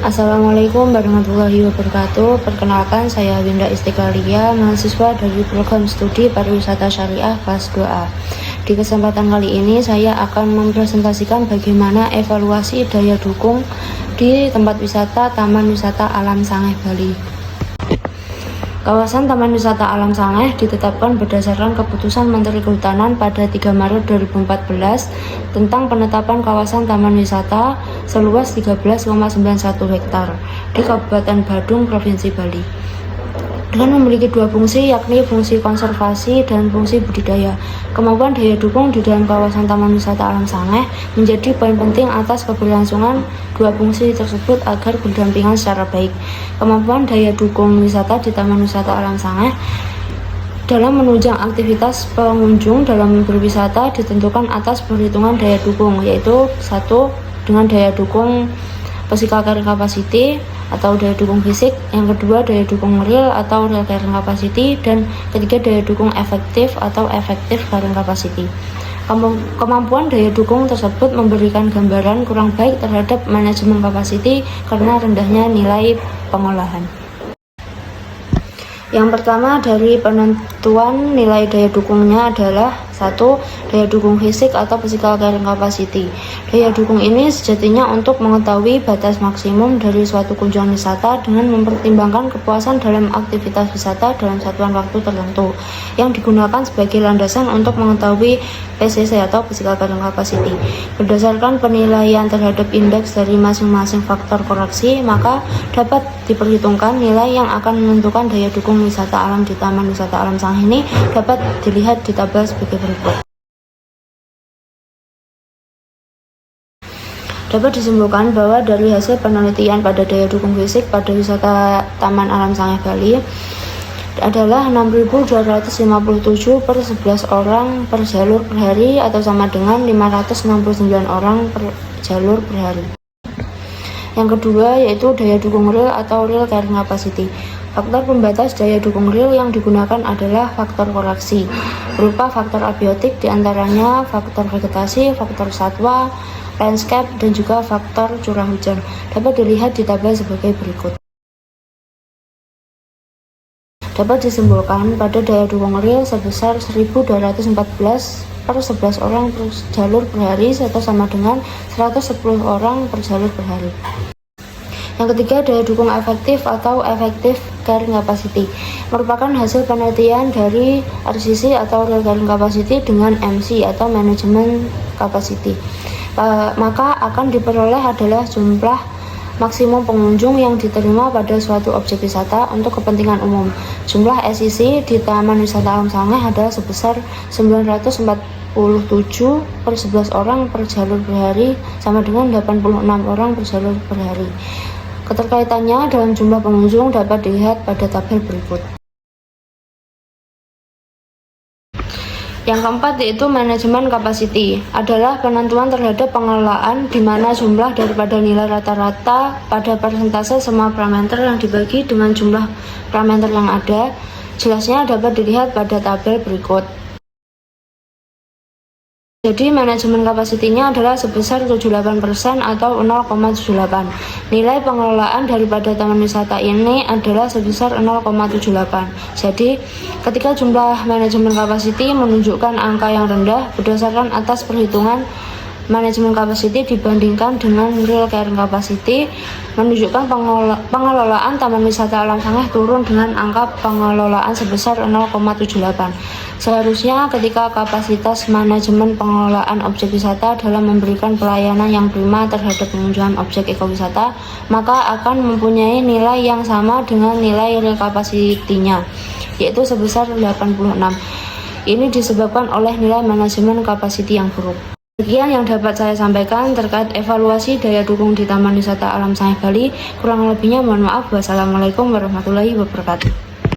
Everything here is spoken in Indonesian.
Assalamualaikum warahmatullahi wabarakatuh. Perkenalkan, saya Winda Istiqlalia, mahasiswa dari program studi pariwisata syariah kelas 2A. Di kesempatan kali ini saya akan mempresentasikan bagaimana evaluasi daya dukung di tempat wisata Taman Wisata Alam Sangeh Bali. Kawasan Taman Wisata Alam Sangeh ditetapkan berdasarkan keputusan Menteri Kehutanan pada 3 Maret 2014 tentang penetapan kawasan taman wisata seluas 13,91 hektar di Kabupaten Badung, Provinsi Bali, dengan memiliki dua fungsi, yakni fungsi konservasi dan fungsi budidaya. Kemampuan daya dukung di dalam kawasan Taman Wisata Alam Sangeh menjadi poin penting atas keberlangsungan dua fungsi tersebut agar berdampingan secara baik. Kemampuan daya dukung wisata di Taman Wisata Alam Sangeh dalam menunjang aktivitas pengunjung dalam berwisata ditentukan atas perhitungan daya dukung, yaitu 1. Dengan daya dukung physical carrying capacity atau daya dukung fisik, yang kedua daya dukung real atau real carrying capacity, dan ketiga daya dukung efektif atau effective carrying capacity. Kemampuan daya dukung tersebut memberikan gambaran kurang baik terhadap manajemen capacity karena rendahnya nilai pengolahan. Yang pertama dari penentuan nilai daya dukungnya adalah 1. Daya dukung fisik atau physical carrying capacity. Daya dukung ini sejatinya untuk mengetahui batas maksimum dari suatu kunjungan wisata dengan mempertimbangkan kepuasan dalam aktivitas wisata dalam satuan waktu tertentu, yang digunakan sebagai landasan untuk mengetahui PCC atau physical carrying capacity. Berdasarkan penilaian terhadap indeks dari masing-masing faktor koreksi, maka dapat diperhitungkan nilai yang akan menentukan daya dukung wisata alam di Taman Wisata Alam Sangeh ini dapat dilihat di tabel sebagai berikut. Dapat disimpulkan bahwa dari hasil penelitian pada daya dukung fisik pada wisata Taman Alam Sangeh Bali adalah 6.257 per 11 orang per jalur per hari atau sama dengan 569 orang per jalur per hari. Yang kedua yaitu daya dukung real atau real carrying capacity. Faktor pembatas daya dukung real yang digunakan adalah faktor koreksi, berupa faktor abiotik diantaranya faktor vegetasi, faktor satwa, landscape, dan juga faktor curah hujan. Dapat dilihat di tabel sebagai berikut. Dapat disimpulkan pada daya dukung real sebesar 1.214 per 11 orang per jalur per hari atau sama dengan 110 orang per jalur per hari. Yang ketiga, daya dukung efektif atau effective carrying capacity merupakan hasil penelitian dari RCC atau real carrying capacity dengan MC atau management capacity. Maka akan diperoleh adalah jumlah maksimum pengunjung yang diterima pada suatu objek wisata untuk kepentingan umum. Jumlah SEC di Taman Wisata Alam Sangeh adalah sebesar 947 per 11 orang per jalur per hari sama dengan 86 orang per jalur per hari. Keterkaitannya dalam jumlah pengunjung dapat dilihat pada tabel berikut. Yang keempat yaitu manajemen capacity adalah penentuan terhadap pengelolaan di mana jumlah daripada nilai rata-rata pada persentase semua parameter yang dibagi dengan jumlah parameter yang ada. Jelasnya dapat dilihat pada tabel berikut. Jadi manajemen kapasitinya adalah sebesar 78% atau 0,78. Nilai pengelolaan daripada taman wisata ini adalah sebesar 0,78. Jadi ketika jumlah manajemen kapasiti menunjukkan angka yang rendah berdasarkan atas perhitungan manajemen capacity dibandingkan dengan real carrying capacity, menunjukkan pengelolaan Taman Wisata Alam Sangeh turun dengan angka pengelolaan sebesar 0,78. Seharusnya ketika kapasitas manajemen pengelolaan objek wisata dalam memberikan pelayanan yang prima terhadap pengunjung objek ekowisata, maka akan mempunyai nilai yang sama dengan nilai real capacity-nya, yaitu sebesar 86. Ini disebabkan oleh nilai manajemen capacity yang buruk. Sekian yang dapat saya sampaikan terkait evaluasi daya dukung di Taman Wisata Alam Sangeh Bali. Kurang lebihnya mohon maaf. Wassalamualaikum warahmatullahi wabarakatuh.